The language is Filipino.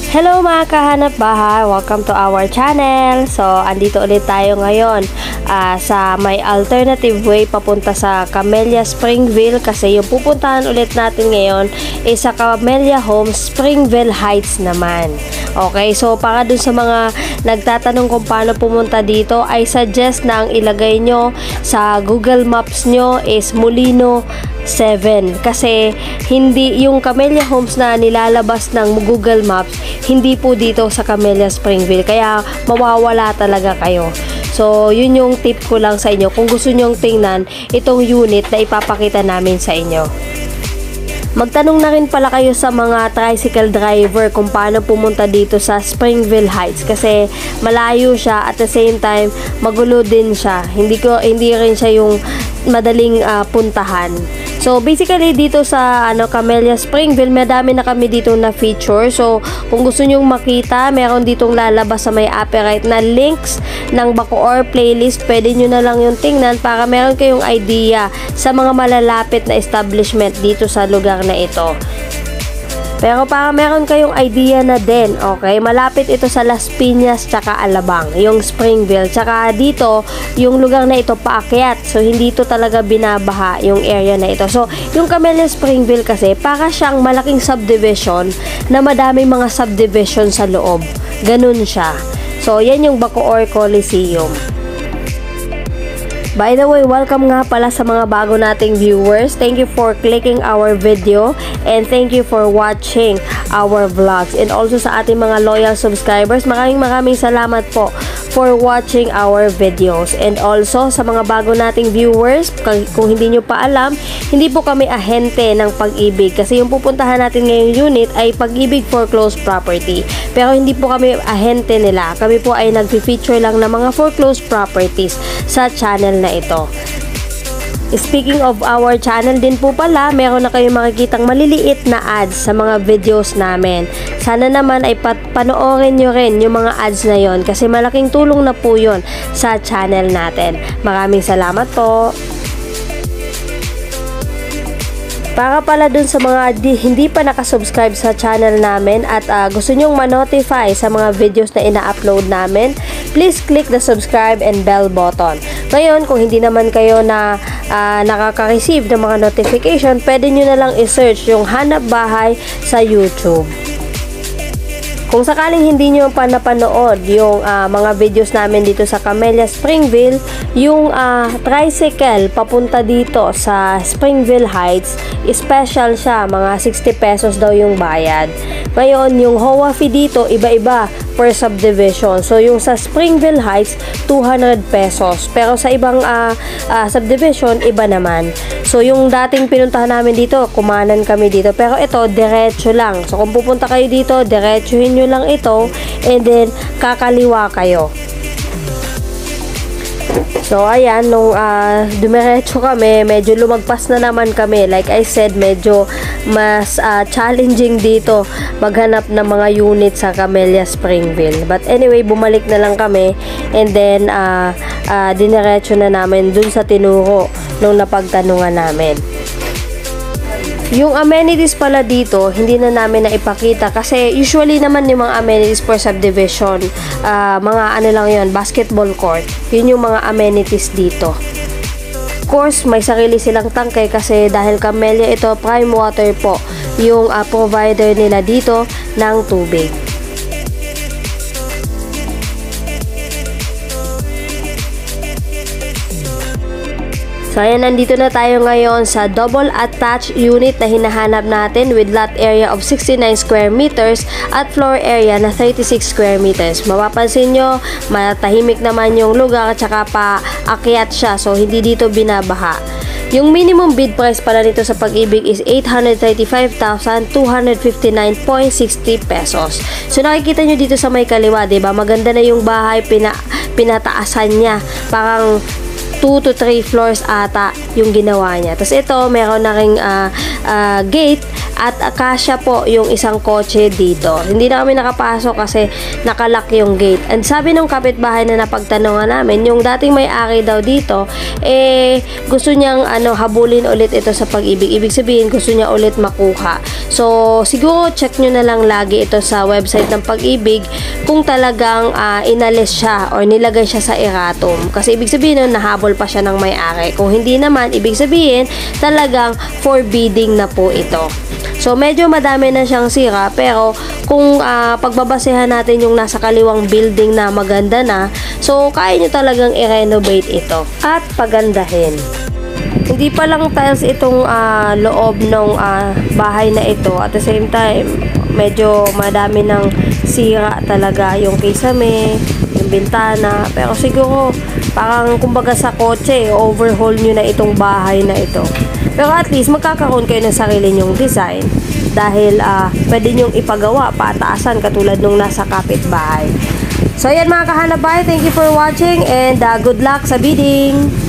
Hello mga kahanap bahay! Welcome to our channel! So, andito ulit tayo ngayon sa may alternative way papunta sa Camellia Springville kasi yung pupuntahan ulit natin ngayon is sa Camellia Homes Springville Heights naman. Okay, so para dun sa mga nagtatanong kung paano pumunta dito, I suggest na ang ilagay nyo sa Google Maps nyo is Molino 7 kasi hindi yung Camellia Homes na nilalabas ng Google Maps hindi po dito sa Camellia Springville kaya mawawala talaga kayo. So yun yung tip ko lang sa inyo kung gusto nyong tingnan itong unit na ipapakita namin sa inyo. Magtanong na rin pala kayo sa mga tricycle driver kung paano pumunta dito sa Springville Heights kasi malayo siya at the same time magulo din siya. Hindi rin siya yung madaling puntahan. So basically dito sa Camellia Springville, madami na kami dito na feature. So kung gusto nyong makita, meron ditong lalabas sa may upper right na links ng Bacoor playlist. Pwede nyo na lang yung tingnan para meron kayong idea sa mga malalapit na establishment dito sa lugar na ito. Pero para meron kayong idea na din, okay, malapit ito sa Las Piñas tsaka Alabang, yung Springville. Tsaka dito, yung lugar na ito paakyat. So, hindi ito talaga binabaha yung area na ito. So, yung Camellia Springville kasi, para siyang malaking subdivision na madaming mga subdivision sa loob. Ganun siya. So, yan yung Bacoor Coliseum. By the way, welcome nga pala sa mga bago nating viewers. Thank you for clicking our video and thank you for watching our vlogs. And also sa ating mga loyal subscribers, maraming salamat po for watching our videos. And also sa mga bago nating viewers, kung hindi nyo pa alam, hindi po kami ahente ng Pag-ibig kasi yung pupuntahan natin ngayong unit ay Pag-ibig Foreclosed Property. Pero hindi po kami ahente nila. Kami po ay nag-feature lang ng mga foreclosed properties sa channel na ito. Speaking of our channel din po pala, meron na kayong makikitang maliliit na ads sa mga videos namin. Sana naman ay panoorin nyo rin yung mga ads na yon kasi malaking tulong na po yun sa channel natin. Maraming salamat po. Para pala dun sa mga hindi pa nakasubscribe sa channel namin at gusto nyong ma-notify sa mga videos na ina-upload namin, please click the subscribe and bell button. Ngayon, kung hindi naman kayo na nakaka-receive ng mga notification, pwede nyo na lang i-search yung Hanap Bahay sa YouTube. Kung sakaling hindi nyo pa napanood yung mga videos namin dito sa Camellia Springville, yung tricycle papunta dito sa Springville Heights, special siya, mga 60 pesos daw yung bayad. Ngayon, yung HOA fee dito, iba-iba per subdivision. So, yung sa Springville Heights, 200 pesos. Pero sa ibang subdivision, iba naman. So, yung dating pinuntahan namin dito, kumanan kami dito. Pero ito, diretso lang. So, kung pupunta kayo dito, diretsuhin nyo lang ito and then kakaliwa kayo. So, ayan, nung dumiretso kami, medyo lumagpas na naman kami. Like I said, medyo mas challenging dito maghanap ng mga unit sa Camellia Springville. But anyway, bumalik na lang kami and then diniretso na namin dun sa tinuro nung napagtanungan namin. Yung amenities pala dito, hindi na namin na ipakita kasi usually naman yung mga amenities per subdivision, mga lang yun, basketball court. Yun yung mga amenities dito. Of course, may sarili silang tangke kasi dahil Camellia ito, prime water po yung provider nila dito ng tubig. So, ayan, nandito na tayo ngayon sa double attached unit na hinahanap natin with lot area of 69 square meters at floor area na 36 square meters. Mapapansin nyo, matahimik naman yung lugar at saka paakyat siya. So, hindi dito binabaha. Yung minimum bid price pala nito sa Pag-ibig is 835,259.60 pesos. So, nakikita nyo dito sa may kaliwa, diba? Maganda na yung bahay, pinataasan niya. Parang 2 to 3 floors ata yung ginawa niya. Tapos ito, meron na ring gate at kasya po yung isang kotse dito. Hindi na kami nakapasok kasi nakalock yung gate. And sabi ng kapitbahay na napagtanungan namin, yung dating may-ari daw dito, gusto niyang habulin ulit ito sa Pag-ibig. Ibig sabihin, gusto niya ulit makuha. So, siguro check nyo na lang lagi ito sa website ng Pag-ibig kung talagang inalis siya or nilagay siya sa erratum. Kasi ibig sabihin nun, nahabol pa siya ng may-ari. Kung hindi naman, ibig sabihin, talagang forbidding na po ito. So, medyo madami na siyang sira, pero kung pagbabasehan natin yung nasa kaliwang building na maganda na, so, kaya nyo talagang i-renovate ito at pagandahin. Hindi pa lang tiles itong loob ng bahay na ito. At the same time, medyo madami ng sira talaga yung kisame, yung bintana. Pero siguro, parang kumbaga sa kotse, overhaul nyo na itong bahay na ito. Pero at least, magkakaroon kayo ng sarili nyong design. Dahil pwede nyong ipagawa, pataasan, katulad nung nasa kapitbahay. So, ayan mga kahanap bahay, thank you for watching and good luck sa bidding!